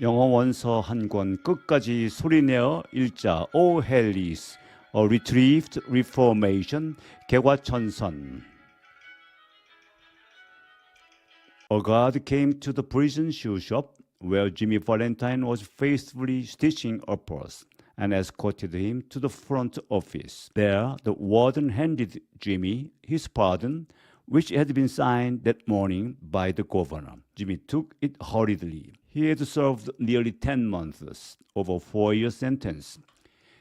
영어 원서 한 권 끝까지 소리내어 읽자. O Hellis, A Retrieved Reformation, 개과천선. A guard came to the prison shoe shop where Jimmy Valentine was faithfully stitching a purse and escorted him to the front office. There, the warden handed Jimmy his pardon, which had been signed that morning by the governor. Jimmy took it hurriedly. He had served nearly 10 months, over a 4-year sentence.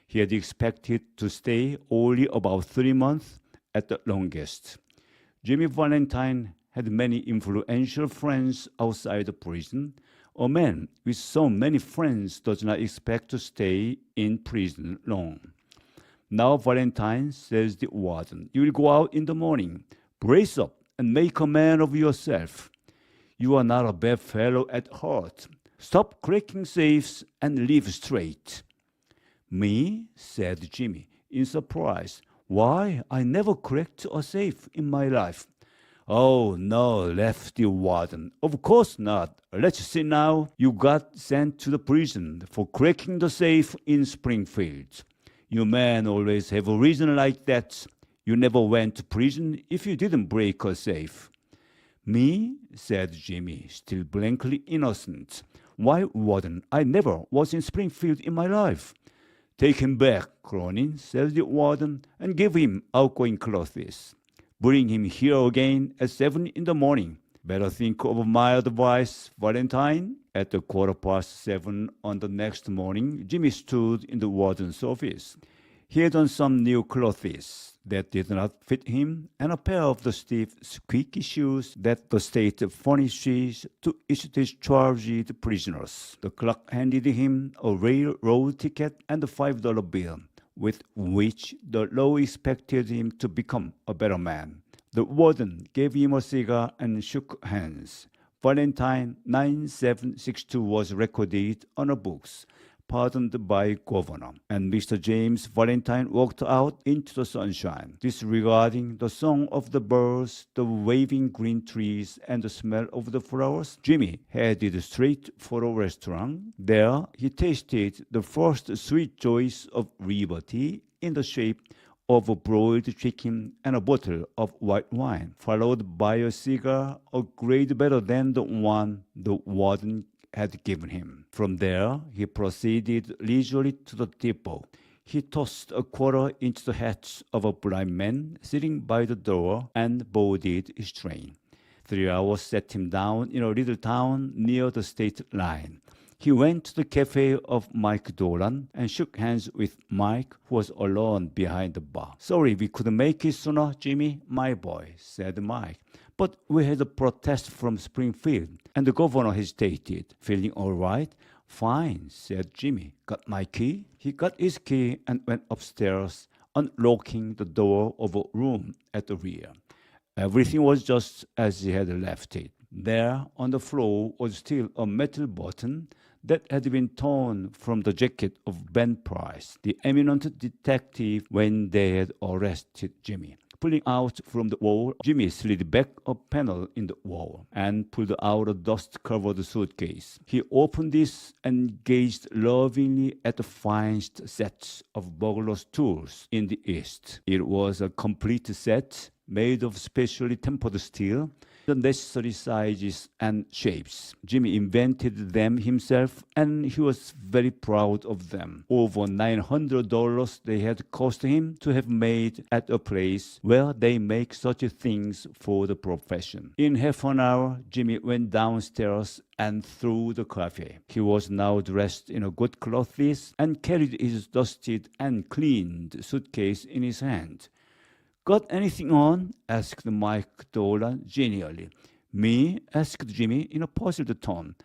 He had expected to stay only about 3 months at the longest. Jimmy Valentine had many influential friends outside the prison. A man with so many friends does not expect to stay in prison long. Now, Valentine, says the warden, you will go out in the morning. Brace up and make a man of yourself. You are not a bad fellow at heart. Stop cracking safes and live straight. Me? Said Jimmy, in surprise. Why, I never cracked a safe in my life. Oh, no, laughed the warden. Of course not. Let's see now. You got sent to the prison for cracking the safe in Springfield. You men always have a reason like that. You never went to prison if you didn't break a safe. Me? Said Jimmy, still blankly innocent. Why, warden, I never was in Springfield in my life. Take him back, Cronin, said the warden, and give him outgoing clothes. Bring him here again at 7 in the morning. Better think of my advice, Valentine. At 7:15 on the next morning, Jimmy stood in the warden's office. He had on some new clothes that did not fit him and a pair of the stiff, squeaky shoes that the state furnishes to its discharged prisoners. The clerk handed him a railroad ticket and a $5 bill, with which the law expected him to become a better man. The warden gave him a cigar and shook hands. Valentine 9762 was recorded on the books, pardoned by governor, and Mr. James Valentine walked out into the sunshine, disregarding the song of the birds, the waving green trees, and the smell of the flowers. Jimmy headed straight for a restaurant. There, he tasted the first sweet joys of liberty in the shape of a broiled chicken and a bottle of white wine, followed by a cigar, a grade better than the one the warden had given him. From there, he proceeded leisurely to the depot. He tossed a quarter into the hat of a blind man sitting by the door and boarded his train. 3 hours set him down in a little town near the state line. He went to the cafe of Mike Dolan and shook hands with Mike, who was alone behind the bar. Sorry we couldn't make it sooner, Jimmy, my boy, said Mike. But we had a protest from Springfield, and the governor hesitated. Feeling all right? Fine, said Jimmy. Got my key? He got his key and went upstairs, unlocking the door of a room at the rear. Everything was just as he had left it. There, on the floor, was still a metal button that had been torn from the jacket of Ben Price, the eminent detective, when they had arrested Jimmy. Pulling out from the wall, Jimmy slid back a panel in the wall and pulled out a dust-covered suitcase. He opened this and gazed lovingly at the finest set of burglar's tools in the East. It was a complete set made of specially tempered steel, the necessary sizes and shapes. Jimmy invented them himself, and he was very proud of them. Over $900 they had cost him to have made at a place where they make such things for the profession. In half an hour, Jimmy went downstairs and through the cafe. He was now dressed in a good clothes and carried his dusted and cleaned suitcase in his hand. Got anything on? Asked Mike Dolan genially. Me? Asked Jimmy in a puzzled tone.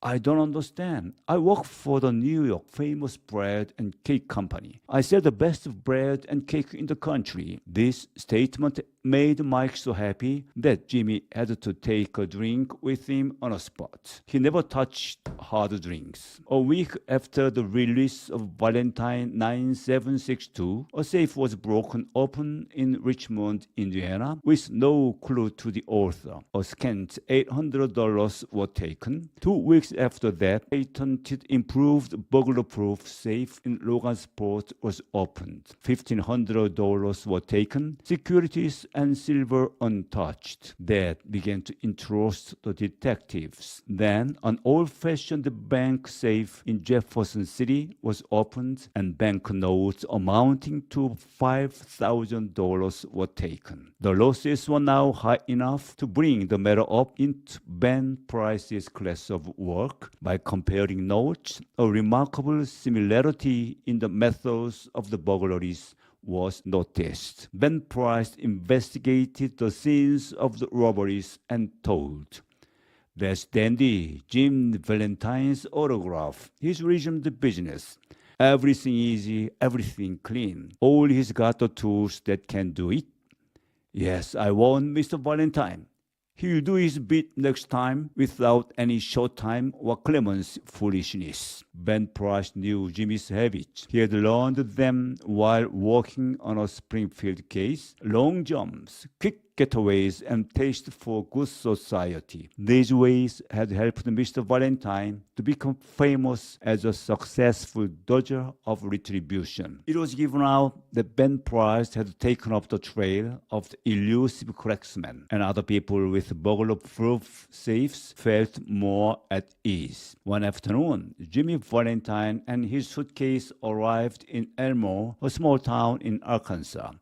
I don't understand. I work for the New York famous bread and cake company. I sell the best bread and cake in the country. This statement made Mike so happy that Jimmy had to take a drink with him on a spot. He never touched hard drinks. A week after the release of Valentine 9762, a safe was broken open in Richmond, Indiana, with no clue to the author. A scant $800 were taken. 2 weeks after that, patented improved burglar-proof safe in Logansport was opened. $1,500 were taken, securities and silver untouched. That began to interest the detectives. Then, an old-fashioned bank safe in Jefferson City was opened, and banknotes amounting to $5,000 were taken. The losses were now high enough to bring the matter up into Ben Price's class of work. By comparing notes, a remarkable similarity in the methods of the burglaries was noticed. Ben Price investigated the scenes of the robberies and told, "That's dandy, Jim Valentine's autograph. He's resumed the business. Everything easy, everything clean. All he's got the tools that can do it. Yes, I warned Mr. Valentine. He'll do his bit next time without any showtime or Clement's foolishness." Ben Price knew Jimmy's habits. He had learned them while working on a Springfield case. Long jumps, quick getaways, and taste for good society. These ways had helped Mr. Valentine to become famous as a successful dodger of retribution. It was given out that Ben Price had taken up the trail of the elusive cracksman, and other people with burglar-proof safes felt more at ease. One afternoon, Jimmy Valentine and his suitcase arrived in Elmo, a small town in Arkansas.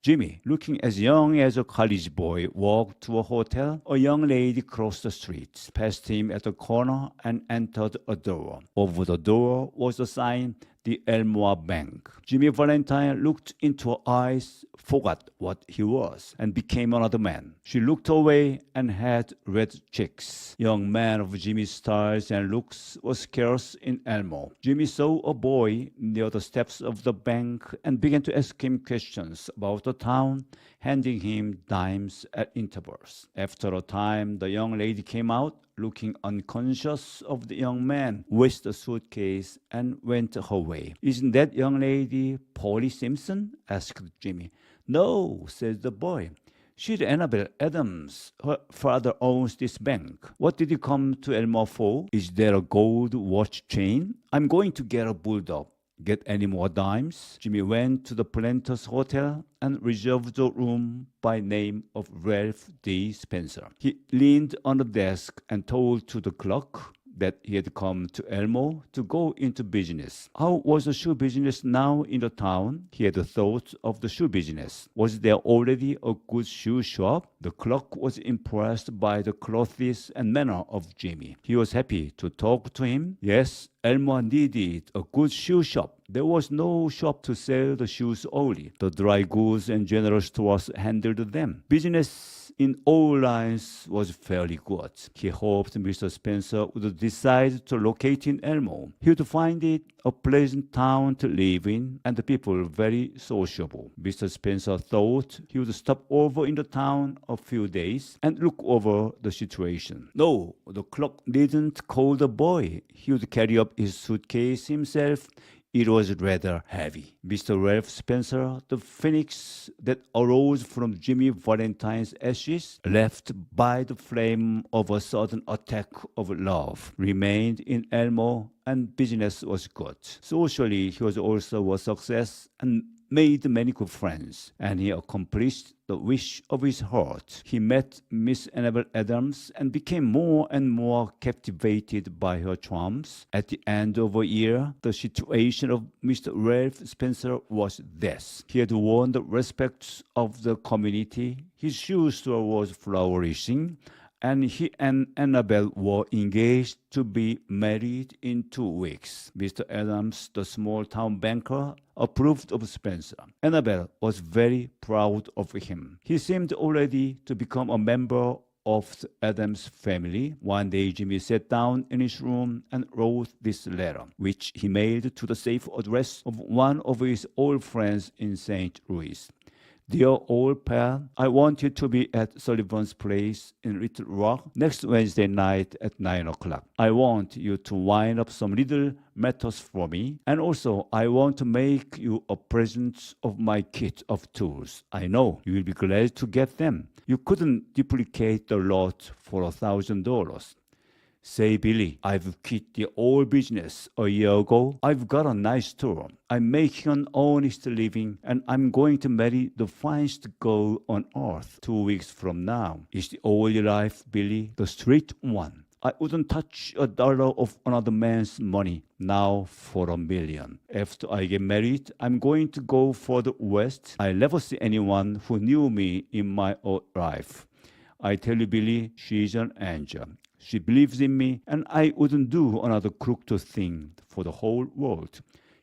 Jimmy, looking as young as a college boy, walked to a hotel. A young lady crossed the street, passed him at the corner, and entered a door. Over the door was a sign, "The Elmore Bank." Jimmy Valentine looked into her eyes, forgot what he was, and became another man. She looked away and had red cheeks. Young man of Jimmy's styles and looks was scarce in Elmore. Jimmy saw a boy near the steps of the bank and began to ask him questions about the town, handing him dimes at intervals. After a time, the young lady came out, looking unconscious of the young man, with the suitcase, and went her way. "Isn't that young lady Polly Simpson?" asked Jimmy. "No," said the boy. "She's Annabelle Adams. Her father owns this bank. What did you come to Elmore for? Is there a gold watch chain? I'm going to get a bulldog. Get any more dimes?" Jimmy went to the Planters Hotel and reserved a room by name of Ralph D. Spencer. He leaned on the desk and told to the clerk that he had come to Elmo to go into business. How was the shoe business now in the town? He had thought of the shoe business. Was there already a good shoe shop? The clerk was impressed by the clothes and manner of Jimmy. He was happy to talk to him. Yes, Elmo needed a good shoe shop. There was no shop to sell the shoes only. The dry goods and general stores handled them. Business in all lines was fairly good. He hoped Mr. Spencer would decide to locate in Elmo. He would find it a pleasant town to live in and the people very sociable. Mr. Spencer thought he would stop over in the town a few days and look over the situation. No, the clerk didn't call the boy. He would carry up his suitcase himself. It was rather heavy. Mr. Ralph Spencer, the phoenix that arose from Jimmy Valentine's ashes, left by the flame of a sudden attack of love, remained in Elmo, and business was good. Socially, he was also a success and made many good friends, and he accomplished the wish of his heart. He met Miss Annabelle Adams and became more and more captivated by her charms. At the end of a year, the situation of Mr. Ralph Spencer was this. He had won the respect of the community. His shoe store was flourishing, and he and Annabelle were engaged to be married in 2 weeks. Mr. Adams, the small-town banker, approved of Spencer. Annabelle was very proud of him. He seemed already to become a member of the Adams family. One day, Jimmy sat down in his room and wrote this letter, which he mailed to the safe address of one of his old friends in St. Louis. Dear old pal, I want you to be at Sullivan's place in Little Rock next Wednesday night at 9 o'clock. I want you to wind up some little matters for me, and also I want to make you a present of my kit of tools. I know you will be glad to get them. You couldn't duplicate the lot for $1,000. Say, Billy, I've quit the old business a year ago. I've got a nice tour. I'm making an honest living, and I'm going to marry the finest girl on earth 2 weeks from now. Is the old life, Billy, the straight one? I wouldn't touch $1 of another man's money now for $1 million. After I get married, I'm going to go further west. I'll never see anyone who knew me in my old life. I tell you, Billy, she's an angel. She believes in me, and I wouldn't do another crooked thing for the whole world.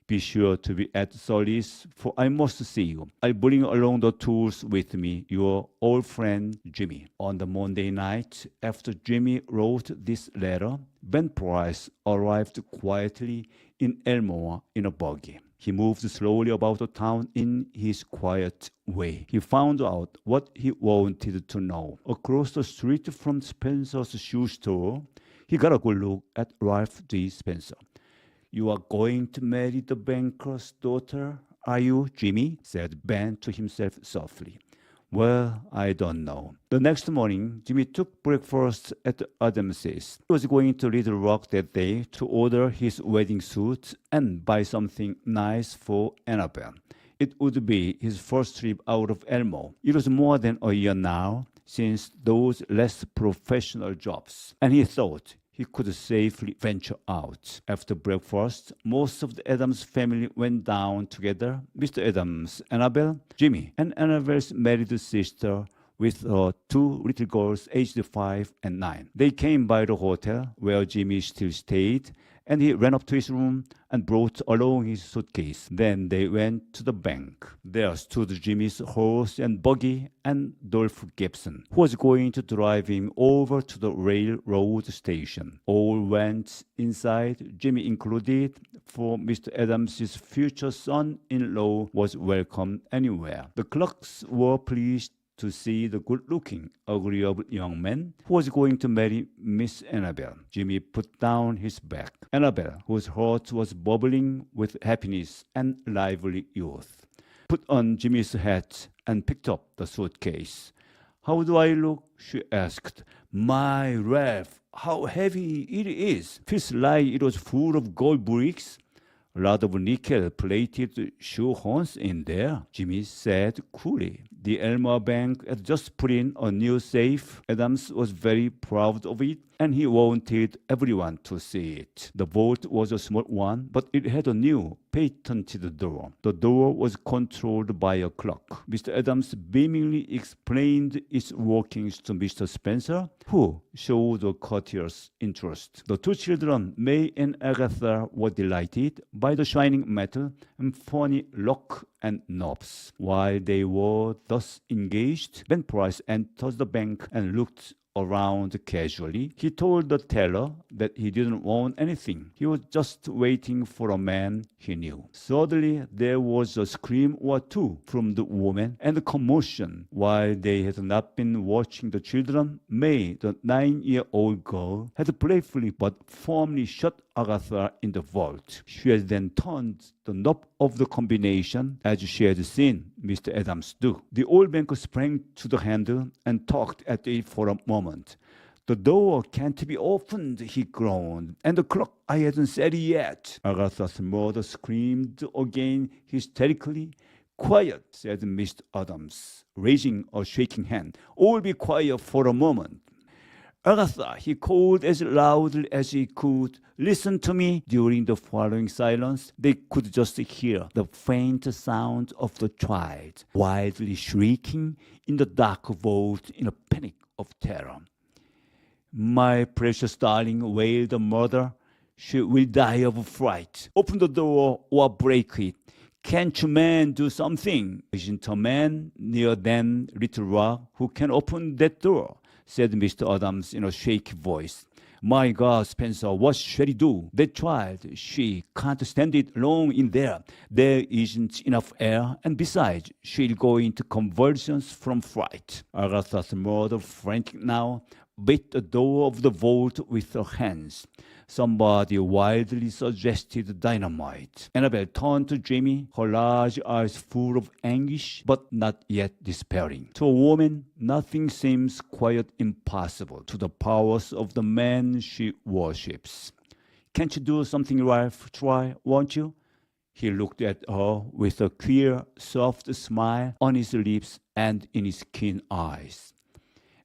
Be sure to be at Sully's, for I must see you. I'll bring along the tools with me, your old friend Jimmy. On the Monday night, after Jimmy wrote this letter, Ben Price arrived quietly in Elmore in a buggy. He moved slowly about the town in his quiet way. He found out what he wanted to know. Across the street from Spencer's shoe store, he got a good look at Ralph D. Spencer. You are going to marry the banker's daughter, are you, Jimmy? Said Ben to himself softly. Well, I don't know. The next morning, Jimmy took breakfast at Adams's. He was going to Little Rock that day to order his wedding suit and buy something nice for Annabelle. It would be his first trip out of Elmo. It was more than a year now since those less professional jobs, and he thought he could safely venture out. After breakfast, most of the Adams family went down together. Mr. Adams, Annabelle, Jimmy, and Annabelle's married sister with her 2 little girls aged 5 and 9. They came by the hotel where Jimmy still stayed, and he ran up to his room and brought along his suitcase. Then they went to the bank. There stood Jimmy's horse and buggy and Dolph Gibson, who was going to drive him over to the railroad station. All went inside, Jimmy included, for Mr. Adams's future son-in-law was welcome anywhere. The clerks were pleased to see the good-looking, agreeable young man who was going to marry Miss Annabelle. Jimmy put down his bag. Annabelle, whose heart was bubbling with happiness and lively youth, put on Jimmy's hat and picked up the suitcase. How do I look? She asked. My Ralph, how heavy it is. Feels like it was full of gold bricks. A lot of nickel-plated shoehorns in there, Jimmy said coolly. The Elmore Bank had just put in a new safe. Adams was very proud of it, and he wanted everyone to see it. The vault was a small one, but it had a new, patented door. The door was controlled by a clock. Mr. Adams beamingly explained its workings to Mr. Spencer, who showed a courteous interest. The 2 children, May and Agatha, were delighted by the shining metal and funny lock and knobs. While they were thus engaged, Ben Price entered the bank and looked around casually. He told the teller that he didn't want anything. He was just waiting for a man he knew. Suddenly, there was a scream or two from the woman and a commotion. While they had not been watching the children, May, the 9-year-old girl, had playfully but firmly shut Agatha in the vault. She had then turned the knob of the combination as she had seen Mr. Adams do. The old banker sprang to the handle and tugged at it for a moment. The door can't be opened, he groaned, and the clock, I hadn't said it yet. Agatha's mother screamed again hysterically. Quiet, said Mr. Adams, raising a shaking hand. All be quiet for a moment. Agatha, he called as loudly as he could. Listen to me. During the following silence, they could just hear the faint sound of the child, wildly shrieking in the dark vault in a panic of terror. My precious darling, wailed the mother. She will die of fright. Open the door or break it. Can't you men do something? Isn't a man near them, Little Rock, who can open that door? Said Mr. Adams in a shaky voice. My God, Spencer, what shall he do? That child, she can't stand it long in there. There isn't enough air, and besides, she'll go into convulsions from fright. Agatha's mother, frantic now, beat the door of the vault with her hands. Somebody wildly suggested dynamite. Annabelle turned to Jimmy, her large eyes full of anguish, but not yet despairing. To a woman, nothing seems quite impossible to the powers of the man she worships. Can't you do something, Ralph? Try, won't you? He looked at her with a queer, soft smile on his lips and in his keen eyes.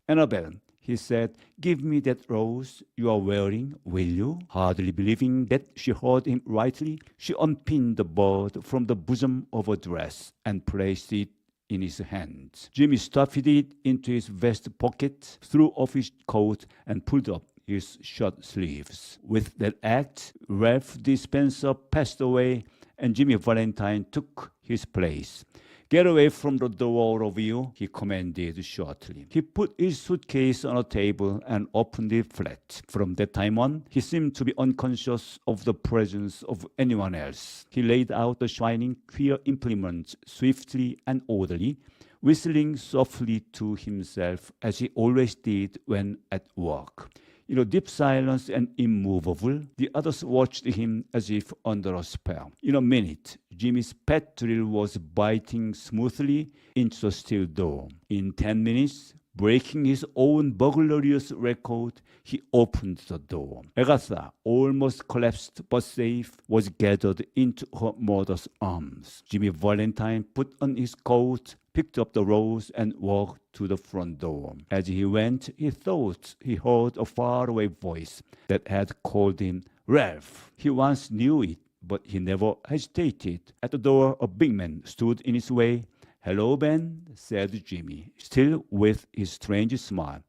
Annabelle, he said, give me that rose you are wearing, will you? Hardly believing that she heard him rightly, she unpinned the bud from the bosom of her dress and placed it in his hand. Jimmy stuffed it into his vest pocket, threw off his coat, and pulled up his shirt sleeves. With that act, Ralph D. Spencer passed away, and Jimmy Valentine took his place. Get away from the door, all of you, he commanded shortly. He put his suitcase on a table and opened it flat. From that time on, he seemed to be unconscious of the presence of anyone else. He laid out the shining, queer implements swiftly and orderly, whistling softly to himself as he always did when at work. In a deep silence and immovable, the others watched him as if under a spell. In a minute, Jimmy's pet drill was biting smoothly into the steel door. In 10 minutes, breaking his own burglarious record, he opened the door. Agatha, almost collapsed but safe, was gathered into her mother's arms. Jimmy Valentine put on his coat, picked up the rose, and walked to the front door. As he went, he thought he heard a faraway voice that had called him Ralph. He once knew it, but he never hesitated. At the door, a big man stood in his way. Hello, Ben, said Jimmy, still with his strange smile.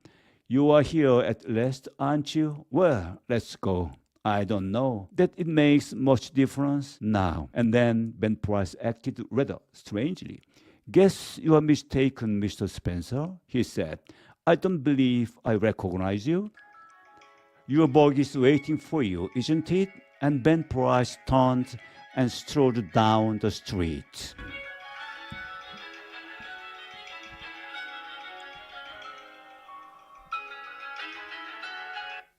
You are here at last, aren't you? Well, let's go. I don't know that it makes much difference now. And then Ben Price acted rather strangely. Guess you are mistaken, Mr. Spencer, he said. I don't believe I recognize you. Your bug is waiting for you, isn't it? And Ben Price turned and strode down the street.